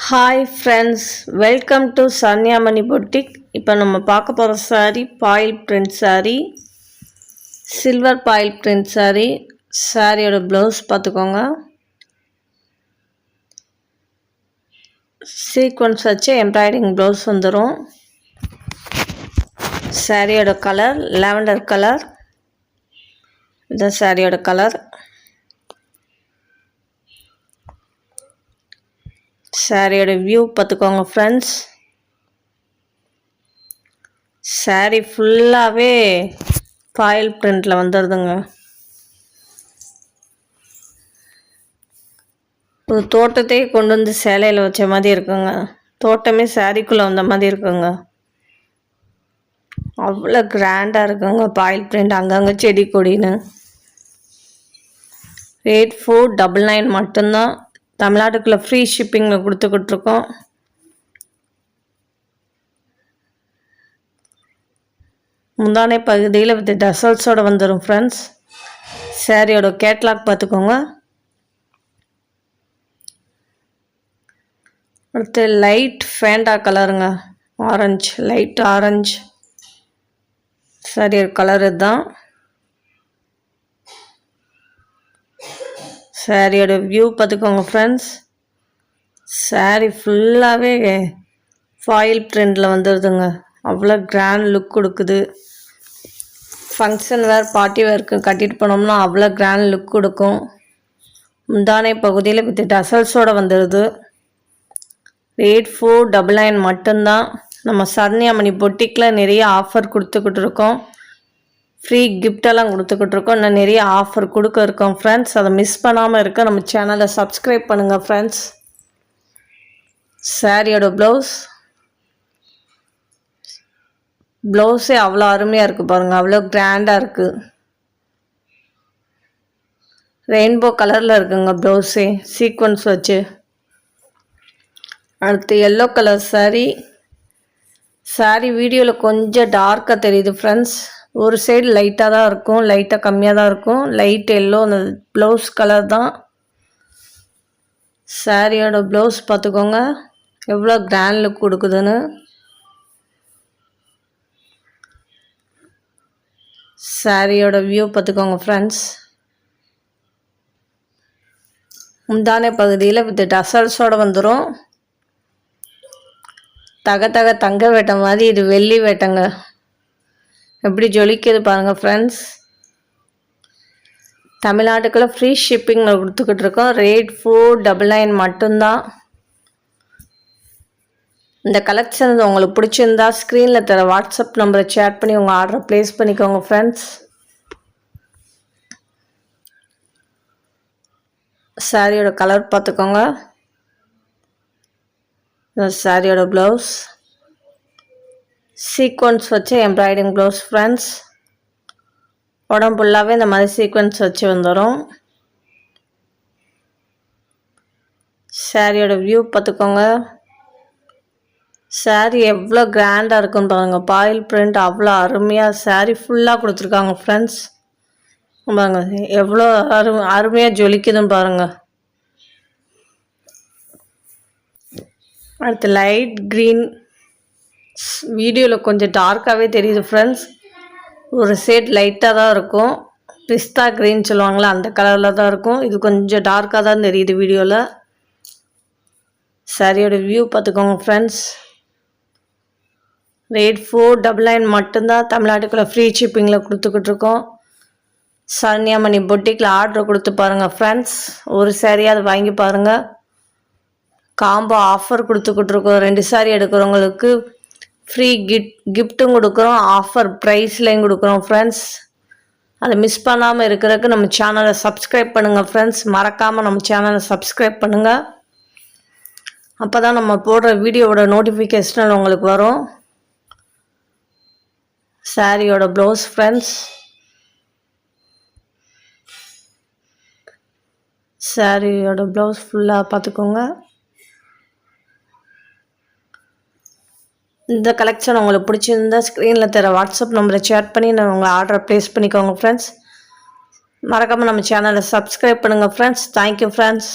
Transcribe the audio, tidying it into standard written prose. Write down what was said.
Hi friends, welcome to Sanya Mani Boutique. இப்போ நம்ம பார்க்க போகிற saree boil print saree, silver boil print saree. சாரியோட ப்ளவுஸ் பார்த்துக்கோங்க. சீக்வன்ஸ் வச்சு எம்ப்ராய்டிங் ப்ளவுஸ் வந்துடும். சாரியோட கலர் லாவெண்டர் கலர். இந்த சாரியோட கலர். சாரியோட வியூ பார்த்துக்கோங்க ஃப்ரெண்ட்ஸ். சாரி ஃபுல்லாகவே ஃபாயில் பிரிண்டில் வந்துடுதுங்க. ஒரு தோட்டத்தையே கொண்டு வந்து சேலையில் வச்ச மாதிரி இருக்குங்க. தோட்டமே சாரிக்குள்ளே வந்த மாதிரி இருக்குங்க. அவ்வளோ கிராண்டாக இருக்குங்க ஃபாயில் பிரிண்ட். அங்கங்கே செடி கொடின்னு. ரேட் 499 மட்டும்தான். தமிழ்நாட்டுக்குள்ளே ஃப்ரீ ஷிப்பிங்கில் கொடுத்துக்கிட்ருக்கோம். முந்தானை பகுதியில் வித் டசல்ஸோடு வந்துடும் ஃப்ரெண்ட்ஸ். சாரியோட கேட்லாக் பார்த்துக்கோங்க. அடுத்து லைட் ஃபேண்டா கலருங்க. ஆரஞ்சு, லைட் ஆரஞ்சு சாரியோட கலர் இதுதான். சாரியோட வியூ பார்த்துக்கோங்க ஃப்ரெண்ட்ஸ். சாரி ஃபுல்லாகவே ஃபாயில் பிரிண்டில் வந்துடுதுங்க. அவ்வளோ கிராண்ட் லுக் கொடுக்குது. ஃபங்க்ஷன் வேர் பார்ட்டி வேருக்கு கட்டிட்டு போனோம்னா அவ்வளோ கிராண்ட் லுக் கொடுக்கும். முந்தானை பகுதியில் வித் டசல்ஸோடு வந்துடுது. ரேட் 499 மட்டும்தான். நம்ம சரண்யா மணி பொட்டிக்கில் நிறைய ஆஃபர் கொடுத்துக்கிட்டு இருக்கோம். ஃப்ரீ கிஃப்டெல்லாம் கொடுத்துக்கிட்டு இருக்கோம். இன்னும் நிறைய ஆஃபர் கொடுக்க இருக்கோம் ஃப்ரெண்ட்ஸ். அதை மிஸ் பண்ணாமல் இருக்க நம்ம சேனலை சப்ஸ்கிரைப் பண்ணுங்கள் ஃப்ரெண்ட்ஸ். சாரியோட ப்ளவுஸே அவ்வளோ அருமையாக இருக்குது பாருங்கள். அவ்வளோ கிராண்டாக இருக்குது. ரெயின்போ கலரில் இருக்குங்க ப்ளவுஸே சீக்வன்ஸ் வச்சு. அடுத்து எல்லோ கலர் சாரி வீடியோவில் கொஞ்சம் டார்க்காக தெரியுது ஃப்ரெண்ட்ஸ். ஒரு சைடு லைட்டாக தான் இருக்கும், லைட்டாக கம்மியாக தான் இருக்கும். லைட் எல்லோ அந்த ப்ளவுஸ் கலர் தான். சாரியோட ப்ளவுஸ் பார்த்துக்கோங்க எவ்வளோ கிராண்ட் லுக் கொடுக்குதுன்னு. சாரியோட வியூ பார்த்துக்கோங்க ஃப்ரெண்ட்ஸ். முந்தானை பகுதியில் வித் டசல்ஸோடு வந்துடும். தங்க வேட்டை மாதிரி இது வெள்ளி வேட்டைங்க. எப்படி ஜொலிக்குது பாருங்கள் ஃப்ரெண்ட்ஸ். தமிழ்நாட்டுக்குள்ளே ஃப்ரீ ஷிப்பிங்கில் கொடுத்துக்கிட்டு இருக்கோம். ரேட் 499 மட்டும்தான். இந்த கலெக்ஷன் உங்களுக்கு பிடிச்சிருந்தா ஸ்க்ரீனில் தர வாட்ஸ்அப் நம்பரை சேட் பண்ணி உங்கள் ஆர்டரை ப்ளேஸ் பண்ணிக்கோங்க ஃப்ரெண்ட்ஸ். சாரியோட கலர் பார்த்துக்கோங்க. சாரியோட ப்ளவுஸ் சீக்வன்ஸ் வச்சு எம்ப்ராய்டிங் ப்ளவுஸ் ஃப்ரெண்ட்ஸ். உடம்பு ஃபுல்லாகவே இந்த மாதிரி சீக்வன்ஸ் வச்சு வந்துடும். சாரியோட வியூ பார்த்துக்கோங்க. சாரி எவ்வளோ கிராண்டாக இருக்குன்னு பாருங்கள். பாயில் பிரிண்ட் அவ்வளோ அருமையாக சாரி ஃபுல்லாக கொடுத்துருக்காங்க ஃப்ரெண்ட்ஸ். பாருங்க எவ்வளோ அருமையாக ஜொலிக்குதுன்னு பாருங்கள். அடுத்து லைட் க்ரீன். வீடியோவில் கொஞ்சம் டார்க்காகவே தெரியுது ஃப்ரெண்ட்ஸ். ஒரு ஷேட் லைட்டாக தான் இருக்கும். பிஸ்தா க்ரீன் சொல்லுவாங்களா அந்த கலரில் தான் இருக்கும். இது கொஞ்சம் டார்க்காக தான் தெரியுது வீடியோவில். சாரியோட வியூ பார்த்துக்கோங்க ஃப்ரெண்ட்ஸ். ரேட் 499 மட்டும்தான். தமிழ்நாட்டுக்குள்ளே ஃப்ரீ ஷிப்பிங்கில் கொடுத்துக்கிட்டு இருக்கோம். சரண்யா மணி பொட்டிக்கில் ஆர்டர் கொடுத்து பாருங்கள் ஃப்ரெண்ட்ஸ். ஒரு சாரியாக வாங்கி பாருங்கள். காம்போ ஆஃபர் கொடுத்துக்கிட்டு இருக்கோம். 2 சாரி எடுக்கிறவங்களுக்கு ஃப்ரீ கிஃப்ட்டும் கொடுக்குறோம். ஆஃபர் ப்ரைஸ்லையும் கொடுக்குறோம் ஃப்ரெண்ட்ஸ். அதை மிஸ் பண்ணாமல் இருக்கிறதுக்கு நம்ம சேனலை சப்ஸ்கிரைப் பண்ணுங்கள் ஃப்ரெண்ட்ஸ். மறக்காமல் நம்ம சேனலை சப்ஸ்கிரைப் பண்ணுங்கள். அப்போ தான் நம்ம போடுற வீடியோவோட நோட்டிஃபிகேஷன் உங்களுக்கு வரும். சாரியோட ப்ளவுஸ் ஃப்ரெண்ட்ஸ். சாரியோட ப்ளவுஸ் ஃபுல்லாக பார்த்துக்கோங்க. இந்த கலெக்ஷன் உங்களுக்கு பிடிச்சிருந்தா ஸ்க்ரீனில் தர வாட்ஸ்அப் நம்பரை சேட் பண்ணி நான் உங்கள் ஆர்டரை ப்ளேஸ் பண்ணிக்கோங்க ஃப்ரெண்ட்ஸ். மறக்காமல் நம்ம சேனலை சப்ஸ்கிரைப் பண்ணுங்கள் ஃப்ரெண்ட்ஸ். Thank you friends.